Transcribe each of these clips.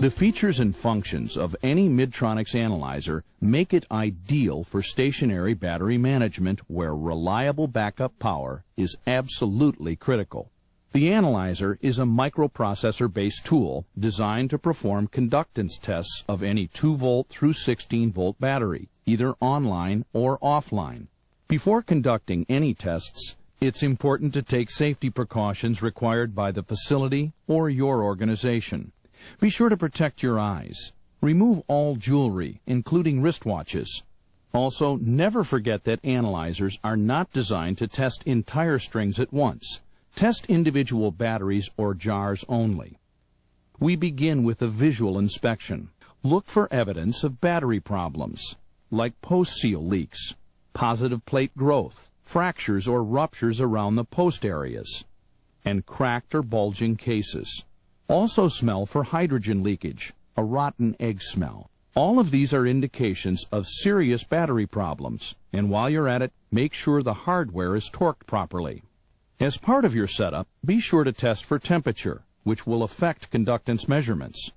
The features and functions of any Midtronics analyzer make it ideal for stationary battery management where reliable backup power is absolutely critical. The analyzer is a microprocessor-based tool designed to perform conductance tests of any 2-volt through 16-volt battery, either online or offline. Before conducting any tests, it's important to take safety precautions required by the facility or your organization. Be sure to protect your eyes. Remove all jewelry, including wristwatches. Also, never forget that analyzers are not designed to test entire strings at once. Test individual batteries or jars only. We begin with a visual inspection. Look for evidence of battery problems, like post seal leaks, positive plate growth, fractures or ruptures around the post areas, and cracked or bulging cases. Also smell for hydrogen leakage, a rotten egg smell. All of these are indications of serious battery problems, and while you're at it, make sure the hardware is torqued properly. As part of your setup, be sure to test for temperature, which will affect conductance measurements.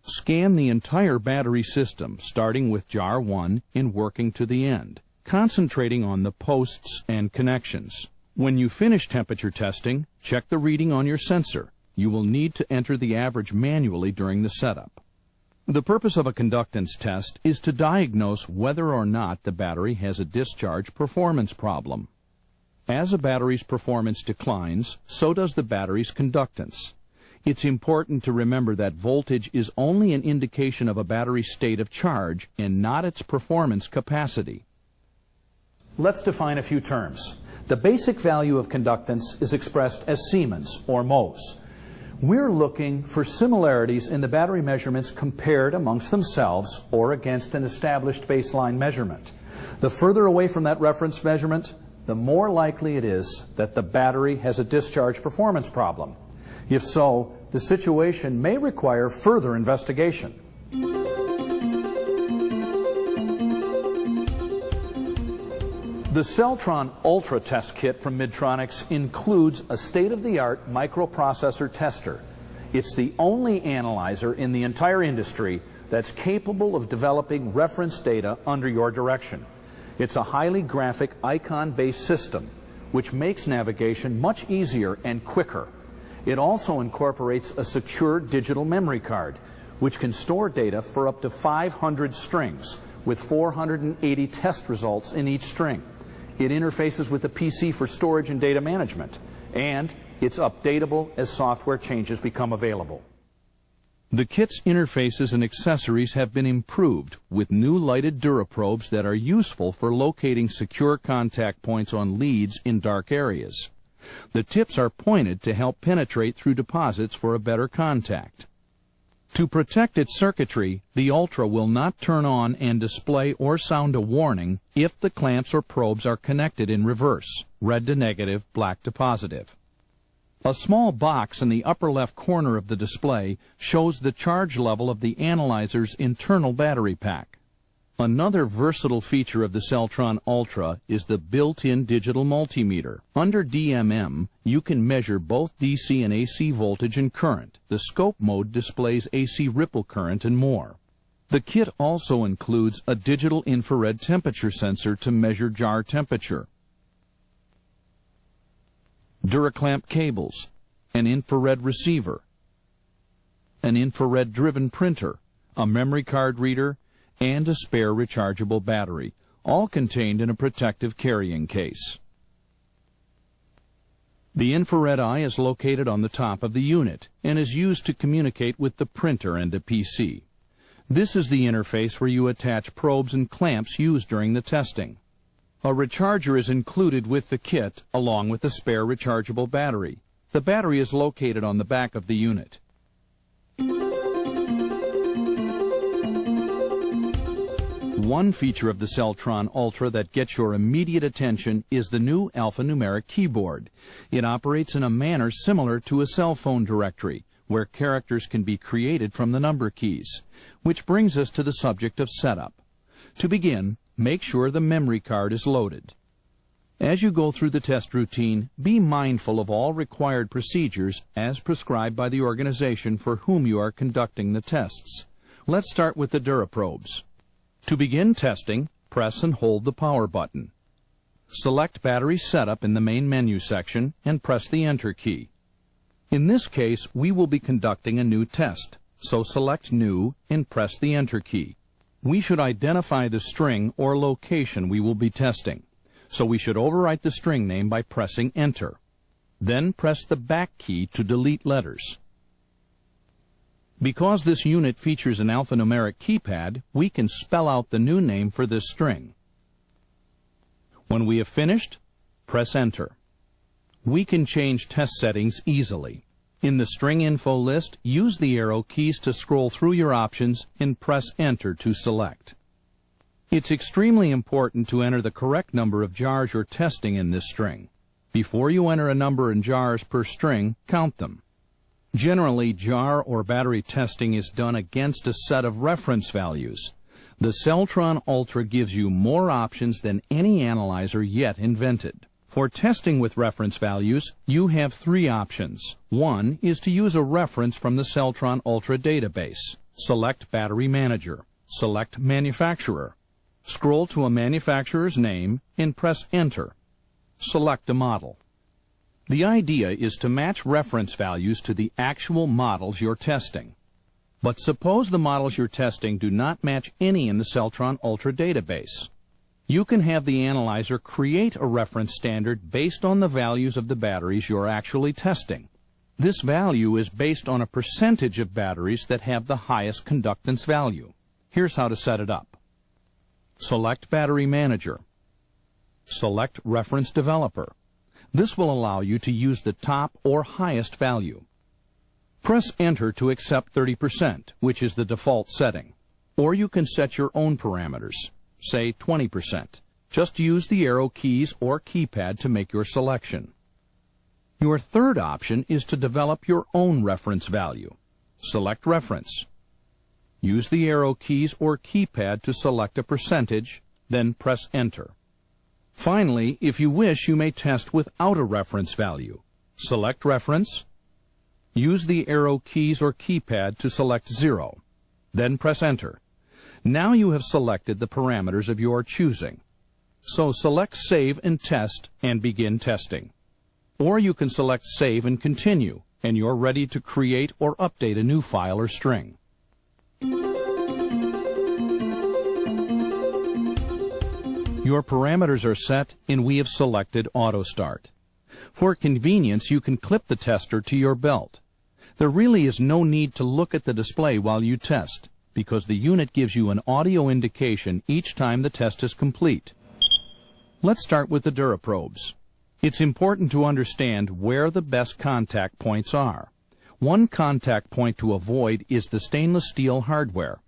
Scan the entire battery system, starting with jar 1 and working to the end, concentrating on the posts and connections. When you finish temperature testing, check the reading on your sensor. You will need to enter the average manually during the setup. The purpose of a conductance test is to diagnose whether or not the battery has a discharge performance problem. As a battery's performance declines, so does the battery's conductance. It's important to remember that voltage is only an indication of a battery's state of charge and not its performance capacity. Let's define a few terms. The basic value of conductance is expressed as Siemens or Mohs. We're looking for similarities in the battery measurements compared amongst themselves or against an established baseline measurement. The further away from that reference measurement, the more likely it is that the battery has a discharge performance problem. If so, the situation may require further investigation. The CellTron Ultra test kit from Midtronics includes a state-of-the-art microprocessor tester. It's the only analyzer in the entire industry that's capable of developing reference data under your direction. It's a highly graphic icon-based system, which makes navigation much easier and quicker. It also incorporates a secure digital memory card, which can store data for up to 500 strings, with 480 test results in each string. It interfaces with the PC for storage and data management, and it's updatable as software changes become available. The kit's interfaces and accessories have been improved with new lighted DuraProbes that are useful for locating secure contact points on leads in dark areas. The tips are pointed to help penetrate through deposits for a better contact. To protect its circuitry, the Ultra will not turn on and display or sound a warning if the clamps or probes are connected in reverse, red to negative, black to positive. A small box in the upper left corner of the display shows the charge level of the analyzer's internal battery pack. Another versatile feature of the CellTron Ultra is the built-in digital multimeter. Under DMM, you can measure both DC and AC voltage and current. The scope mode displays AC ripple current and more. The kit also includes a digital infrared temperature sensor to measure jar temperature, DuraClamp cables, an infrared receiver, an infrared-driven printer, a memory card reader, and a spare rechargeable battery, all contained in a protective carrying case. The infrared eye is located on the top of the unit and is used to communicate with the printer and a PC. This is the interface where you attach probes and clamps used during the testing. A recharger is included with the kit along with a spare rechargeable battery. The battery is located on the back of the unit. One feature of the CellTron Ultra that gets your immediate attention is the new alphanumeric keyboard. It operates in a manner similar to a cell phone directory, where characters can be created from the number keys, which brings us to the subject of setup. To begin, make sure the memory card is loaded. As you go through the test routine, be mindful of all required procedures as prescribed by the organization for whom you are conducting the tests. Let's start with the DuraProbes. To begin testing, press and hold the power button. Select Battery Setup in the main menu section and press the Enter key. In this case, we will be conducting a new test, so select New and press the Enter key. We should identify the string or location we will be testing, so we should overwrite the string name by pressing Enter. Then press the back key to delete letters. Because this unit features an alphanumeric keypad, we can spell out the new name for this string. When we have finished, press Enter. We can change test settings easily. In the string info list, use the arrow keys to scroll through your options and press Enter to select. It's extremely important to enter the correct number of jars you're testing in this string. Before you enter a number in jars per string, count them. Generally, jar or battery testing is done against a set of reference values. The CellTron Ultra gives you more options than any analyzer yet invented. For testing with reference values, you have three options. One is to use a reference from the CellTron Ultra database. Select Battery Manager. Select Manufacturer. Scroll to a manufacturer's name and press Enter. Select a model. The idea is to match reference values to the actual models you're testing. But suppose the models you're testing do not match any in the CellTron Ultra database. You can have the analyzer create a reference standard based on the values of the batteries you're actually testing. This value is based on a percentage of batteries that have the highest conductance value. Here's how to set it up. Select Battery Manager. Select Reference Developer. This will allow you to use the top or highest value. Press Enter to accept 30%, which is the default setting. Or you can set your own parameters, say 20%. Just use the arrow keys or keypad to make your selection. Your third option is to develop your own reference value. Select Reference. Use the arrow keys or keypad to select a percentage, then press Enter. Finally, if you wish, you may test without a reference value. Select Reference. Use the arrow keys or keypad to select 0. Then press Enter. Now you have selected the parameters of your choosing. So select Save and Test and begin testing. Or you can select Save and Continue, and you're ready to create or update a new file or string. Your parameters are set and we have selected Auto Start. For convenience, you can clip the tester to your belt. There really is no need to look at the display while you test, because the unit gives you an audio indication each time the test is complete. Let's start with the DuraProbes. It's important to understand where the best contact points are. One contact point to avoid is the stainless steel hardware.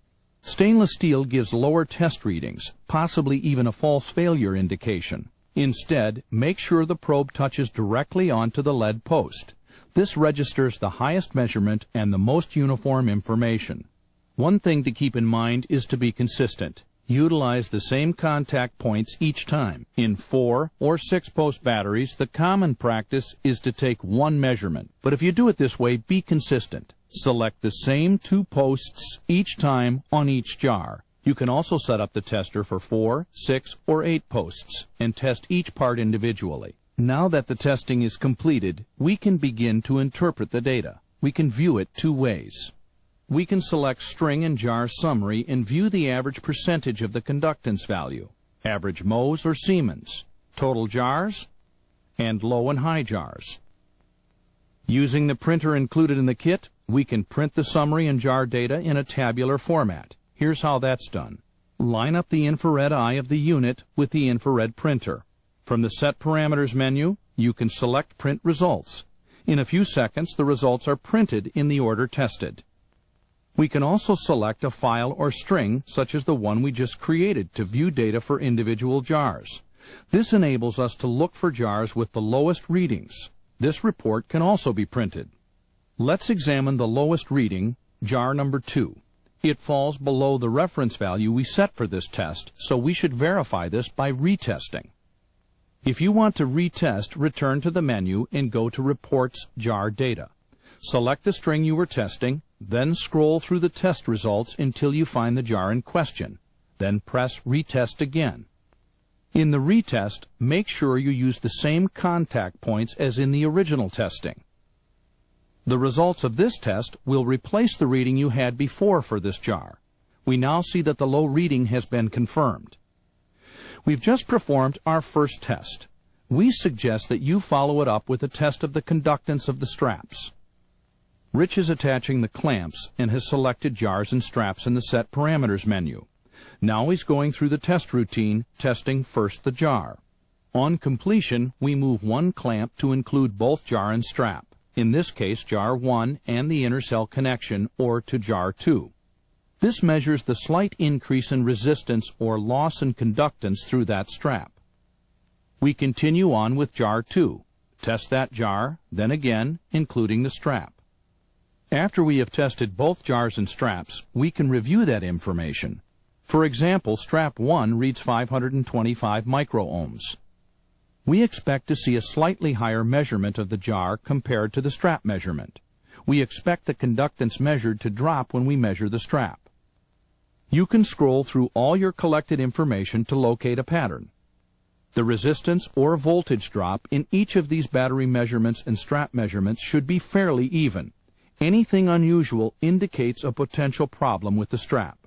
Stainless steel gives lower test readings, possibly even a false failure indication. Instead, make sure the probe touches directly onto the lead post. This registers the highest measurement and the most uniform information. One thing to keep in mind is to be consistent. Utilize the same contact points each time. In 4 or 6 post batteries, the common practice is to take one measurement. But if you do it this way, be consistent. Select the same 2 posts each time on each jar. You can also set up the tester for 4, 6, or 8 posts and test each part individually. Now that the testing is completed, we can begin to interpret the data. We can view it 2 ways. We can select String and Jar Summary and view the average percentage of the conductance value, average Mohs or Siemens, total jars, and low and high jars. Using the printer included in the kit, we can print the summary and jar data in a tabular format. Here's how that's done. Line up the infrared eye of the unit with the infrared printer. From the Set Parameters menu, you can select Print Results. In a few seconds, the results are printed in the order tested. We can also select a file or string, such as the one we just created, to view data for individual jars. This enables us to look for jars with the lowest readings. This report can also be printed. Let's examine the lowest reading, jar number 2. It falls below the reference value we set for this test, so we should verify this by retesting. If you want to retest, return to the menu and go to Reports Jar Data. Select the string you were testing, then scroll through the test results until you find the jar in question. Then press Retest again. In the retest, make sure you use the same contact points as in the original testing. The results of this test will replace the reading you had before for this jar. We now see that the low reading has been confirmed. We've just performed our first test. We suggest that you follow it up with a test of the conductance of the straps. Rich is attaching the clamps and has selected jars and straps in the Set Parameters menu. Now he's going through the test routine, testing first the jar. On completion, we move one clamp to include both jar and strap, in this case jar 1 and the inner cell connection, or to jar 2. This measures the slight increase in resistance or loss in conductance through that strap. We continue on with jar 2. Test that jar, then again, including the strap. After we have tested both jars and straps, we can review that information. For example, strap 1 reads 525 microohms. We expect to see a slightly higher measurement of the jar compared to the strap measurement. We expect the conductance measured to drop when we measure the strap. You can scroll through all your collected information to locate a pattern. The resistance or voltage drop in each of these battery measurements and strap measurements should be fairly even. Anything unusual indicates a potential problem with the strap.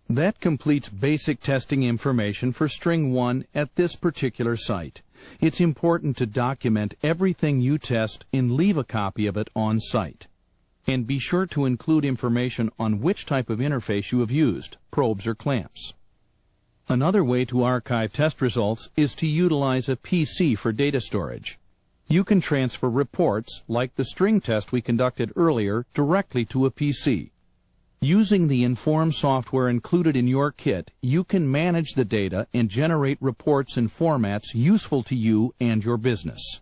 That completes basic testing information for string 1 at this particular site. It's important to document everything you test and leave a copy of it on site. And be sure to include information on which type of interface you have used, probes or clamps. Another way to archive test results is to utilize a PC for data storage. You can transfer reports, like the string test we conducted earlier, directly to a PC. Using the Inform software included in your kit, you can manage the data and generate reports in formats useful to you and your business.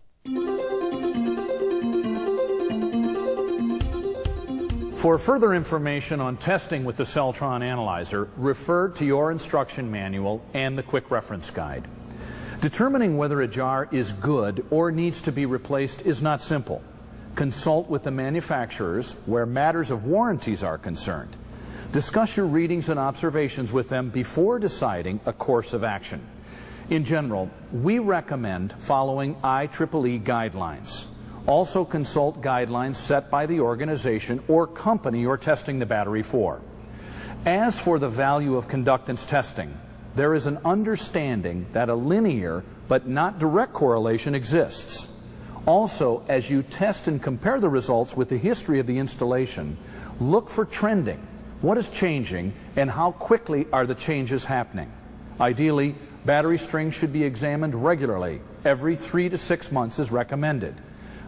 For further information on testing with the CellTron Analyzer, refer to your instruction manual and the Quick Reference Guide. Determining whether a jar is good or needs to be replaced is not simple. Consult with the manufacturers where matters of warranties are concerned. Discuss your readings and observations with them before deciding a course of action. In general, we recommend following IEEE guidelines. Also consult guidelines set by the organization or company you're testing the battery for. As for the value of conductance testing, there is an understanding that a linear but not direct correlation exists. Also, as you test and compare the results with the history of the installation, look for trending. What is changing and how quickly are the changes happening? Ideally, battery strings should be examined regularly. Every 3 to 6 months is recommended.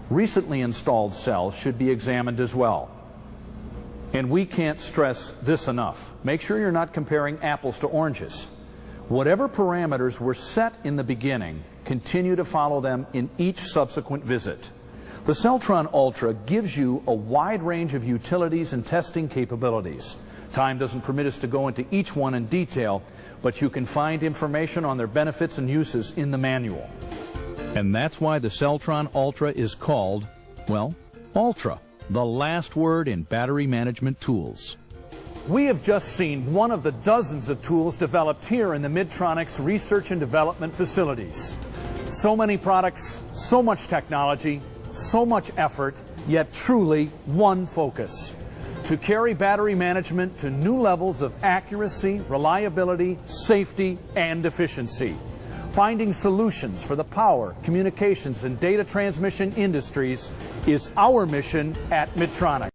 Recently installed cells should be examined as well. And we can't stress this enough. Make sure you're not comparing apples to oranges. Whatever parameters were set in the beginning, continue to follow them in each subsequent visit. The CellTron Ultra gives you a wide range of utilities and testing capabilities. Time doesn't permit us to go into each one in detail, but you can find information on their benefits and uses in the manual. And that's why the CellTron Ultra is called, well, Ultra, the last word in battery management tools. We have just seen one of the dozens of tools developed here in the Midtronics Research and Development facilities. So many products, so much technology, so much effort, yet truly one focus: to carry battery management to new levels of accuracy, reliability, safety, and efficiency. Finding solutions for the power, communications, and data transmission industries is our mission at Midtronics.